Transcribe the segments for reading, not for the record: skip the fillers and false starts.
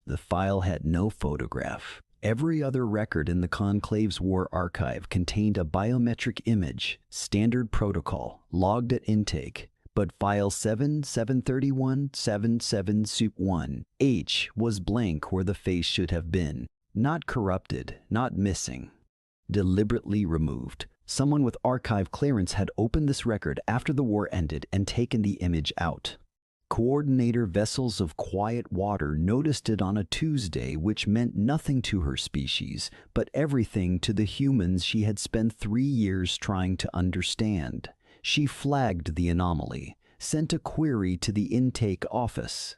The file had no photograph. Every other record in the Conclave's war archive contained a biometric image, standard protocol, logged at intake. But file 773177 Sup 1 H was blank where the face should have been. Not corrupted, not missing. Deliberately removed. Someone with archive clearance had opened this record after the war ended and taken the image out. Coordinator Vessels of Quiet Water noticed it on a Tuesday, which meant nothing to her species, but everything to the humans she had spent 3 years trying to understand. She flagged the anomaly, sent a query to the intake office.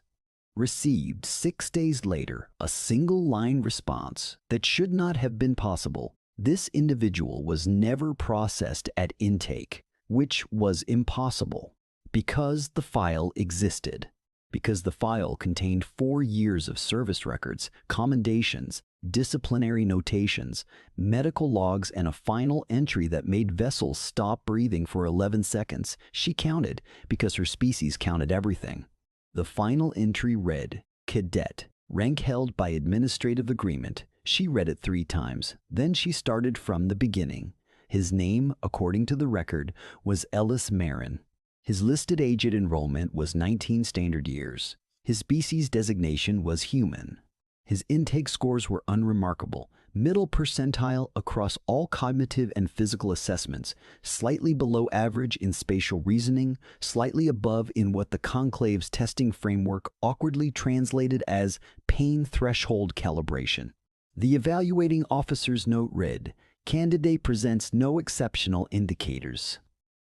Received 6 days later a single-line response that should not have been possible. This individual was never processed at intake, which was impossible. Because the file existed. Because the file contained 4 years of service records, commendations, disciplinary notations, medical logs, and a final entry that made Vessels stop breathing for 11 seconds. She counted, because her species counted everything. The final entry read, Cadet, rank held by administrative agreement. She read it 3 times. Then she started from the beginning. His name, according to the record, was Ellis Marin. His listed age at enrollment was 19 standard years. His species designation was human. His intake scores were unremarkable, middle percentile across all cognitive and physical assessments, slightly below average in spatial reasoning, slightly above in what the Conclave's testing framework awkwardly translated as pain threshold calibration. The evaluating officer's note read, Candidate presents no exceptional indicators.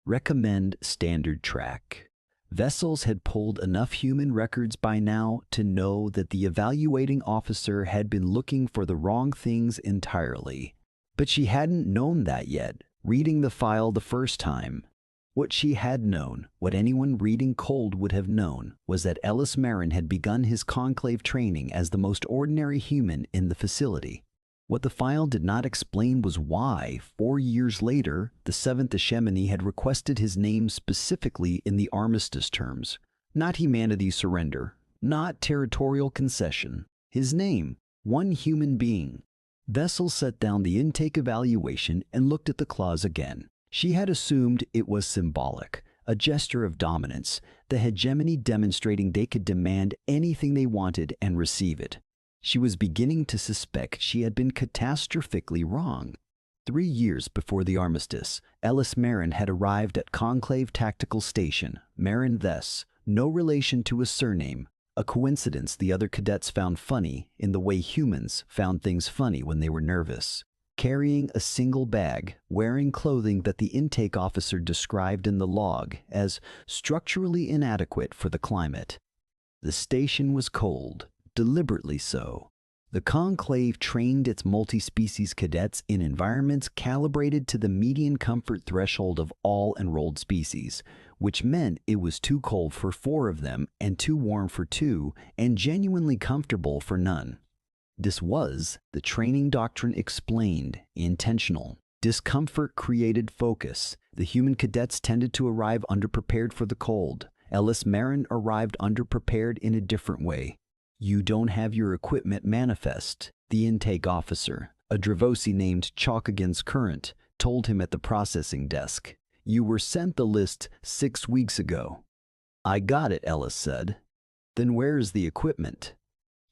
Recommend standard track. Vessels had pulled enough human records by now to know that the evaluating officer had been looking for the wrong things entirely. But she hadn't known that yet, reading the file the first time. What she had known, what anyone reading cold would have known, was that Ellis Marin had begun his conclave training as the most ordinary human in the facility. What the file did not explain was why, 4 years later, the 7th Ashemini had requested his name specifically in the armistice terms. Not humanity's surrender, not territorial concession. His name, one human being. Vessels set down the intake evaluation and looked at the clause again. She had assumed it was symbolic, a gesture of dominance, the hegemony demonstrating they could demand anything they wanted and receive it. She was beginning to suspect she had been catastrophically wrong. 3 years before the armistice, Ellis Marin had arrived at Conclave Tactical Station, Marin Thess, no relation to his surname, a coincidence the other cadets found funny in the way humans found things funny when they were nervous. Carrying a single bag, wearing clothing that the intake officer described in the log as structurally inadequate for the climate. The station was cold. Deliberately so. The Conclave trained its multi-species cadets in environments calibrated to the median comfort threshold of all enrolled species, which meant it was too cold for 4 of them and too warm for 2 and genuinely comfortable for none. This was, the training doctrine explained, intentional. Discomfort created focus. The human cadets tended to arrive underprepared for the cold. Ellis Marin arrived underprepared in a different way. You don't have your equipment manifest, the intake officer, a Dravosi named Chalk Against Current, told him at the processing desk. You were sent the list 6 weeks ago. I got it, Ellis said. Then where's the equipment?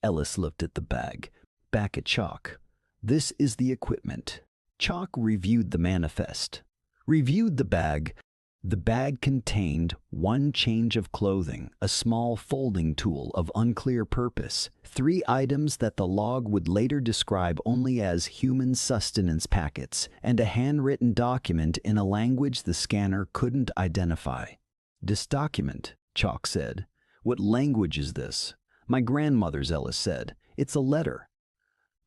Ellis looked at the bag, back at Chalk. This is the equipment. Chalk reviewed the manifest. Reviewed the bag. The bag contained 1 change of clothing, a small folding tool of unclear purpose, 3 items that the log would later describe only as human sustenance packets, and a handwritten document in a language the scanner couldn't identify. This document, Chalk said. What language is this? My grandmother's, Ellis said. It's a letter.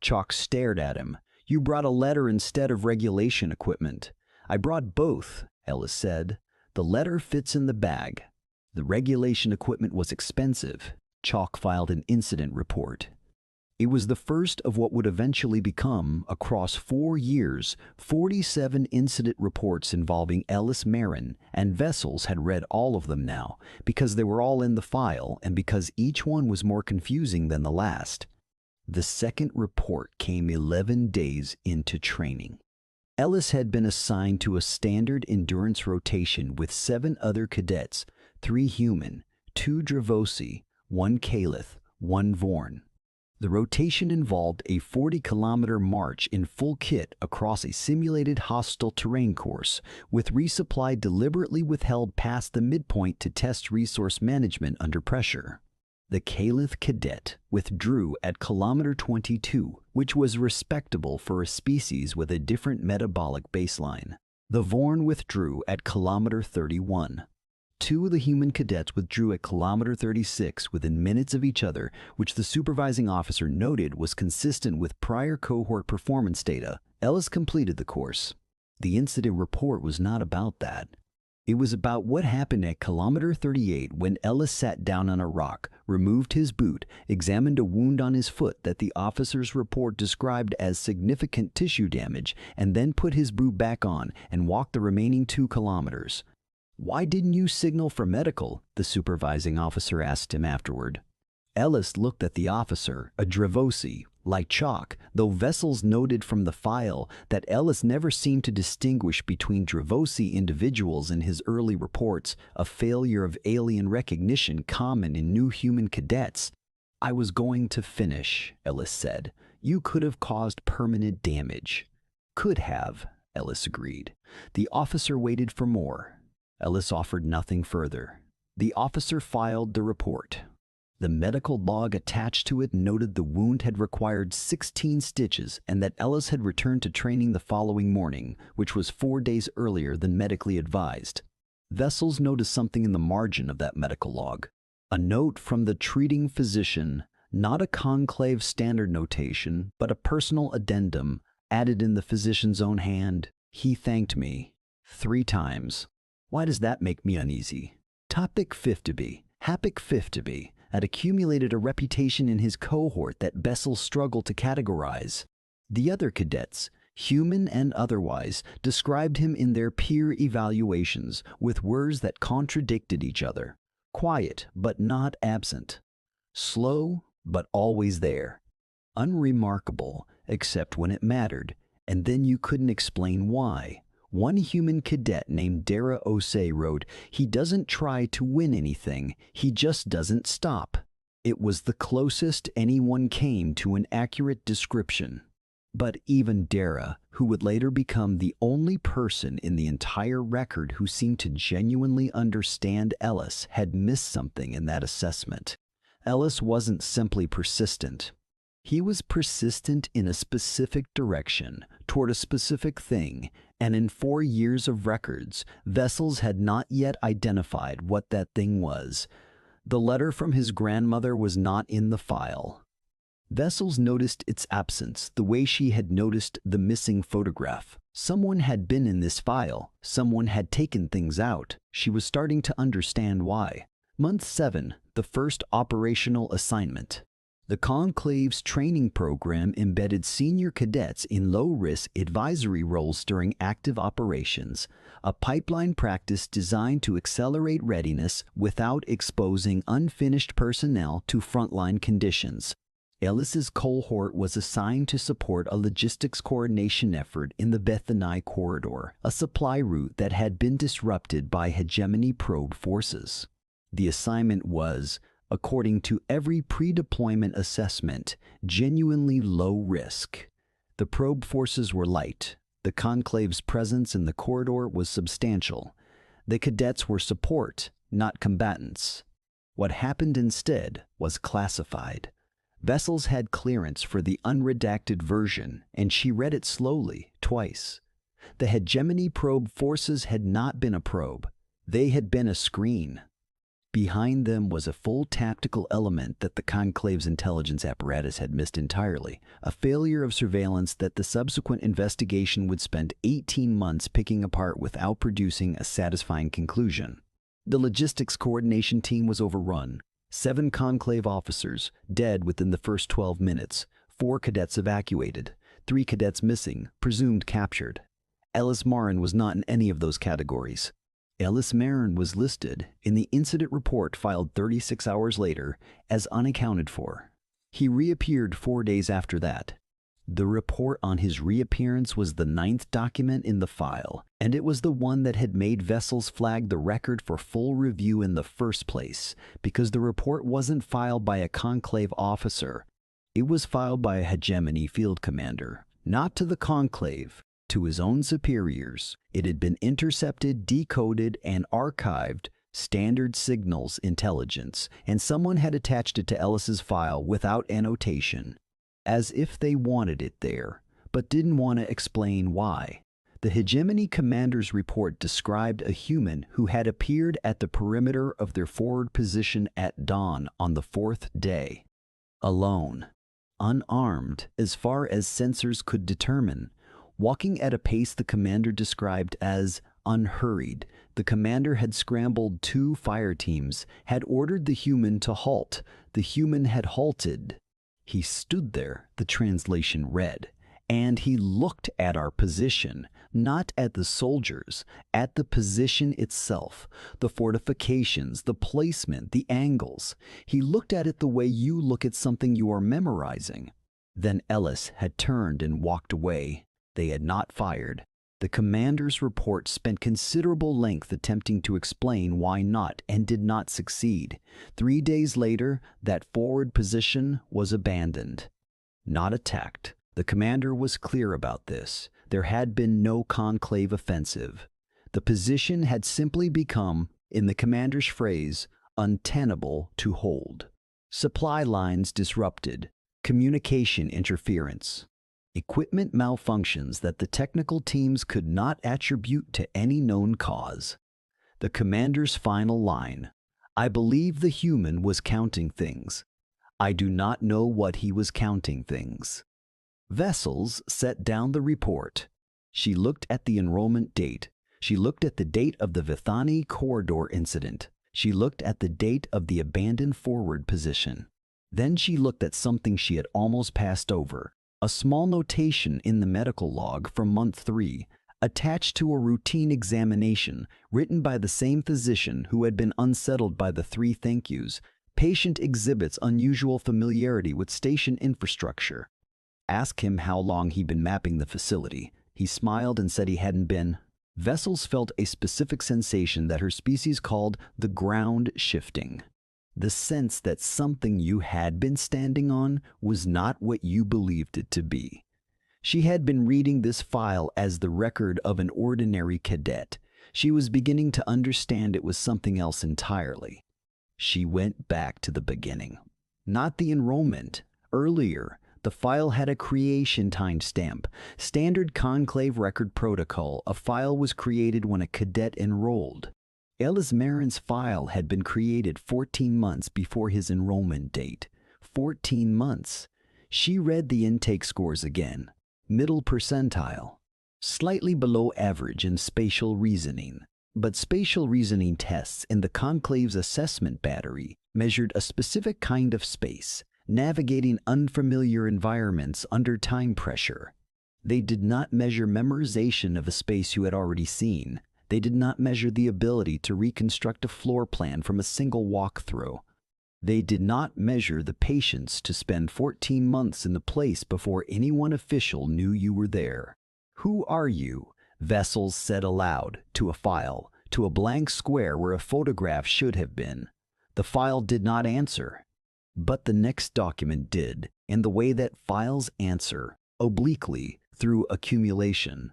Chalk stared at him. You brought a letter instead of regulation equipment. I brought both, Ellis said. The letter fits in the bag. The regulation equipment was expensive. Chalk filed an incident report. It was the first of what would eventually become, across 4 years, 47 incident reports involving Ellis Marin, and Vessels had read all of them now, because they were all in the file and because each one was more confusing than the last. The second report came 11 days into training. Ellis had been assigned to a standard endurance rotation with 7 other cadets, 3 human, 2 Dravosi, 1 Calith, 1 Vorn. The rotation involved a 40-kilometer march in full kit across a simulated hostile terrain course, with resupply deliberately withheld past the midpoint to test resource management under pressure. The Calith cadet withdrew at kilometer 22, which was respectable for a species with a different metabolic baseline. The Vorn withdrew at kilometer 31. 2 of the human cadets withdrew at kilometer 36 within minutes of each other, which the supervising officer noted was consistent with prior cohort performance data. Ellis completed the course. The incident report was not about that. It was about what happened at kilometer 38 when Ellis sat down on a rock, removed his boot, examined a wound on his foot that the officer's report described as significant tissue damage, and then put his boot back on and walked the remaining 2 kilometers. "Why didn't you signal for medical?" the supervising officer asked him afterward. Ellis looked at the officer, a Dravosi, like chalk, though Vessels noted from the file that Ellis never seemed to distinguish between Dravosi individuals in his early reports, a failure of alien recognition common in new human cadets. "I was going to finish," Ellis said. "You could have caused permanent damage." "Could have," Ellis agreed. The officer waited for more. Ellis offered nothing further. The officer filed the report. The medical log attached to it noted the wound had required 16 stitches and that Ellis had returned to training the following morning, which was 4 days earlier than medically advised. Vessels noticed something in the margin of that medical log. A note from the treating physician, not a conclave standard notation, but a personal addendum, added in the physician's own hand. "He thanked me 3 times. Why does that make me uneasy?" Topic 50B. Hapic 50B had accumulated a reputation in his cohort that Bessel struggled to categorize. The other cadets, human and otherwise, described him in their peer evaluations with words that contradicted each other. Quiet, but not absent. Slow, but always there. Unremarkable, except when it mattered, and then you couldn't explain why. One human cadet named Dara Osei wrote, "He doesn't try to win anything, he just doesn't stop." It was the closest anyone came to an accurate description. But even Dara, who would later become the only person in the entire record who seemed to genuinely understand Ellis, had missed something in that assessment. Ellis wasn't simply persistent. He was persistent in a specific direction, toward a specific thing, and in 4 years of records, Vessels had not yet identified what that thing was. The letter from his grandmother was not in the file. Vessels noticed its absence the way she had noticed the missing photograph. Someone had been in this file. Someone had taken things out. She was starting to understand why. Month 7, the first operational assignment. The Conclave's training program embedded senior cadets in low-risk advisory roles during active operations, a pipeline practice designed to accelerate readiness without exposing unfinished personnel to frontline conditions. Ellis's cohort was assigned to support a logistics coordination effort in the Bethany corridor, a supply route that had been disrupted by hegemony probe forces. The assignment was, according to every pre-deployment assessment, genuinely low risk. The probe forces were light. The Conclave's presence in the corridor was substantial. The cadets were support, not combatants. What happened instead was classified. Vessels had clearance for the unredacted version, and she read it slowly, twice. The hegemony probe forces had not been a probe. They had been a screen. Behind them was a full tactical element that the Conclave's intelligence apparatus had missed entirely, a failure of surveillance that the subsequent investigation would spend 18 months picking apart without producing a satisfying conclusion. The logistics coordination team was overrun. 7 Conclave officers, dead within the first 12 minutes, 4 cadets evacuated, 3 cadets missing, presumed captured. Ellis Marin was not in any of those categories. Ellis Marin was listed in the incident report filed 36 hours later as unaccounted for. He reappeared 4 days after that. The report on his reappearance was the 9th document in the file, and it was the one that had made Vessels flag the record for full review in the first place, because the report wasn't filed by a conclave officer. It was filed by a hegemony field commander, not to the conclave, to his own superiors. It had been intercepted, decoded, and archived, standard signals intelligence, and someone had attached it to Ellis's file without annotation, as if they wanted it there, but didn't want to explain why. The hegemony commander's report described a human who had appeared at the perimeter of their forward position at dawn on the 4th day. Alone, unarmed as far as sensors could determine, walking at a pace the commander described as unhurried. The commander had scrambled 2 fire teams, had ordered the human to halt. The human had halted. He stood there, the translation read, and he looked at our position, not at the soldiers, at the position itself, the fortifications, the placement, the angles. He looked at it the way you look at something you are memorizing. Then Ellis had turned and walked away. They had not fired. The commander's report spent considerable length attempting to explain why not, and did not succeed. 3 days later, that forward position was abandoned, not attacked. The commander was clear about this. There had been no conclave offensive. The position had simply become, in the commander's phrase, untenable to hold. Supply lines disrupted. Communication interference. Equipment malfunctions that the technical teams could not attribute to any known cause. The commander's final line: I believe the human was counting things. I do not know what he was counting things. Vessels set down the report. She looked at the enrollment date. She looked at the date of the Vithani corridor incident. She looked at the date of the abandoned forward position. Then she looked at something she had almost passed over. A small notation in the medical log from month 3, attached to a routine examination written by the same physician who had been unsettled by the 3 thank yous. Patient exhibits unusual familiarity with station infrastructure. Ask him how long he'd been mapping the facility. He smiled and said he hadn't been. Vessels felt a specific sensation that her species called the ground shifting. The sense that something you had been standing on was not what you believed it to be. She had been reading this file as the record of an ordinary cadet. She was beginning to understand it was something else entirely. She went back to the beginning. Not the enrollment. Earlier, the file had a creation timestamp. Standard conclave record protocol. A file was created when a cadet enrolled. Ellis Marin's file had been created 14 months before his enrollment date. 14 months. She read the intake scores again. Middle percentile. Slightly below average in spatial reasoning. But spatial reasoning tests in the conclave's assessment battery measured a specific kind of space, navigating unfamiliar environments under time pressure. They did not measure memorization of a space you had already seen. They did not measure the ability to reconstruct a floor plan from a single walkthrough. They did not measure the patience to spend 14 months in the place before anyone official knew you were there. Who are you? Vessels said aloud, to a file, to a blank square where a photograph should have been. The file did not answer. But the next document did, in the way that files answer, obliquely, through accumulation.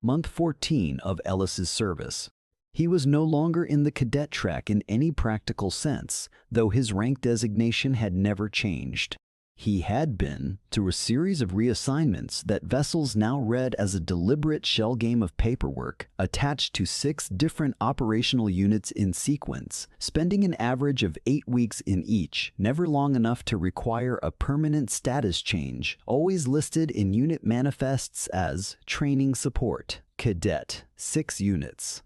Month 14 of Ellis's service. He was no longer in the cadet track in any practical sense, though his rank designation had never changed. He had been, through a series of reassignments that Vessels now read as a deliberate shell game of paperwork, attached to 6 different operational units in sequence, spending an average of 8 weeks in each, never long enough to require a permanent status change, always listed in unit manifests as training support, cadet, 6 units.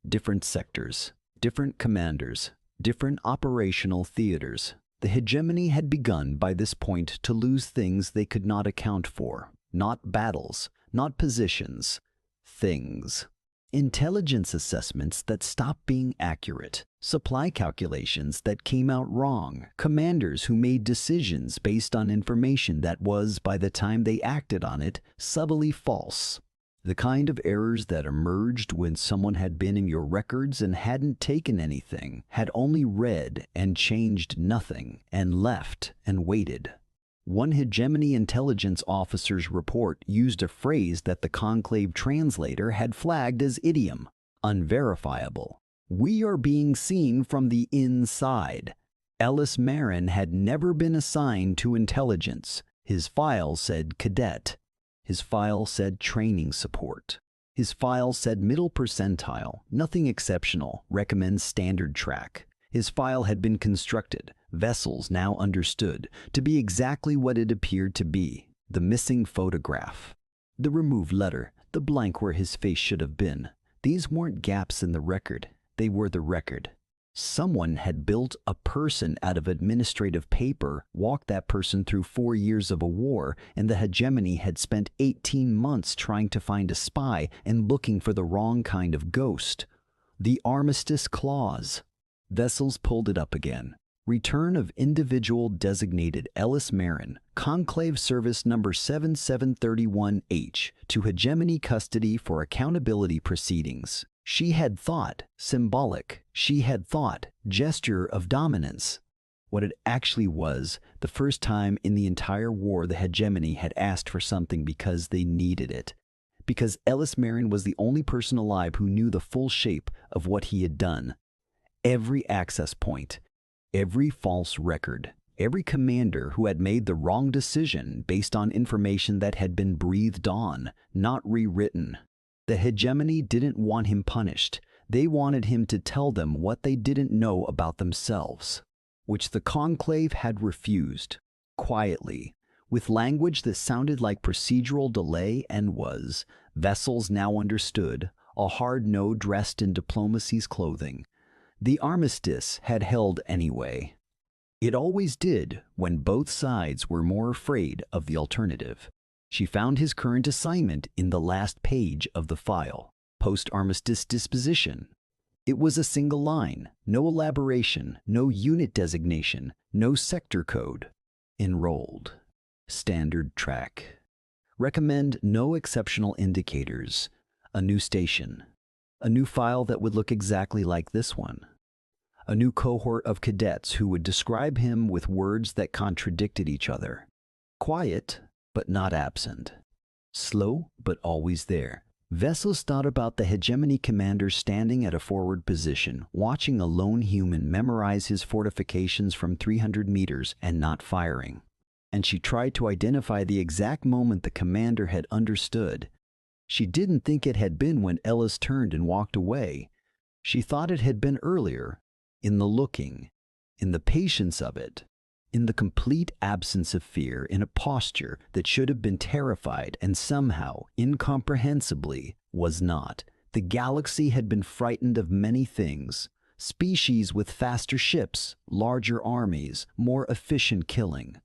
Different sectors, different commanders, different operational theaters. The hegemony had begun by this point to lose things they could not account for. Not battles, not positions. Things. Intelligence assessments that stopped being accurate, supply calculations that came out wrong, commanders who made decisions based on information that was, by the time they acted on it, subtly false. The kind of errors that emerged when someone had been in your records and hadn't taken anything, had only read and changed nothing, and left and waited. One hegemony intelligence officer's report used a phrase that the conclave translator had flagged as idiom, unverifiable. "We are being seen from the inside." Ellis Marin had never been assigned to intelligence. His file said cadet. His file said training support. His file said middle percentile, nothing exceptional, recommends standard track. His file had been constructed, vessels now understood, to be exactly what it appeared to be, the missing photograph. The removed letter, the blank where his face should have been. These weren't gaps in the record, they were the record. Someone had built a person out of administrative paper, walked that person through 4 years of a war, and the hegemony had spent 18 months trying to find a spy and looking for the wrong kind of ghost. The Armistice Clause. Vessels pulled it up again. Return of individual designated Ellis Marin, Conclave Service Number 7731H, to hegemony custody for accountability proceedings. She had thought, symbolic. She had thought, gesture of dominance. What it actually was, the first time in the entire war the hegemony had asked for something because they needed it. Because Ellis Marin was the only person alive who knew the full shape of what he had done. Every access point, every false record, every commander who had made the wrong decision based on information that had been breathed on, not rewritten. The hegemony didn't want him punished. They wanted him to tell them what they didn't know about themselves, which the conclave had refused, quietly, with language that sounded like procedural delay and was, vessels now understood, a hard no dressed in diplomacy's clothing. The armistice had held anyway. It always did when both sides were more afraid of the alternative. She found his current assignment in the last page of the file, post-armistice disposition. It was a single line, no elaboration, no unit designation, no sector code. Enrolled. Standard track. Recommend no exceptional indicators. A new station. A new file that would look exactly like this one. A new cohort of cadets who would describe him with words that contradicted each other. Quiet, but not absent. Slow, but always there. Vessels thought about the hegemony commander standing at a forward position, watching a lone human memorize his fortifications from 300 meters and not firing. And she tried to identify the exact moment the commander had understood. She didn't think it had been when Ellis turned and walked away. She thought it had been earlier, in the looking, in the patience of it, in the complete absence of fear, in a posture that should have been terrified and somehow, incomprehensibly, was not. The galaxy had been frightened of many things. Species with faster ships, larger armies, more efficient killing.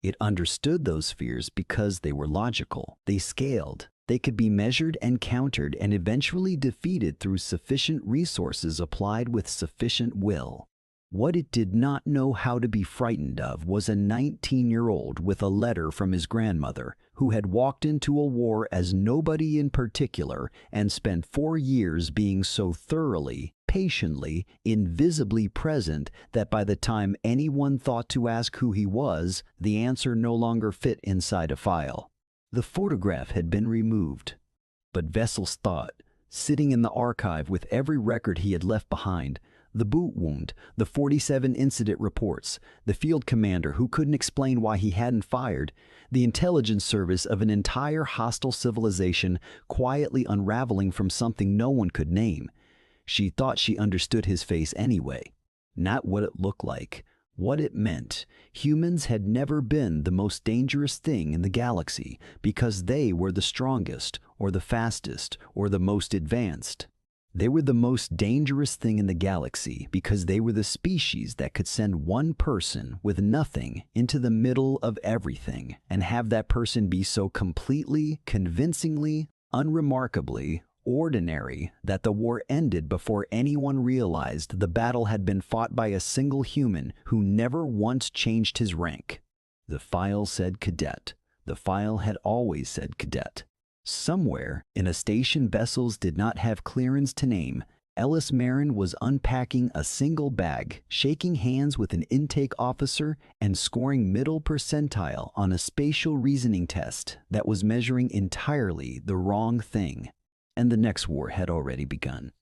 It understood those fears because they were logical. They scaled. They could be measured and countered and eventually defeated through sufficient resources applied with sufficient will. What it did not know how to be frightened of was a 19-year-old with a letter from his grandmother who had walked into a war as nobody in particular and spent 4 years being so thoroughly, patiently, invisibly present that by the time anyone thought to ask who he was, the answer no longer fit inside a file. The photograph had been removed, but Vessels thought, sitting in the archive with every record he had left behind, the boot wound, the 47 incident reports, the field commander who couldn't explain why he hadn't fired, the intelligence service of an entire hostile civilization quietly unraveling from something no one could name. She thought she understood his face anyway. Not what it looked like, what it meant. Humans had never been the most dangerous thing in the galaxy because they were the strongest, or the fastest, or the most advanced. They were the most dangerous thing in the galaxy because they were the species that could send one person with nothing into the middle of everything and have that person be so completely, convincingly, unremarkably, ordinary that the war ended before anyone realized the battle had been fought by a single human who never once changed his rank. The file said Cadet. The file had always said Cadet. Somewhere in a station vessels did not have clearance to name, Ellis Marin was unpacking a single bag, shaking hands with an intake officer, and scoring middle percentile on a spatial reasoning test that was measuring entirely the wrong thing. And the next war had already begun.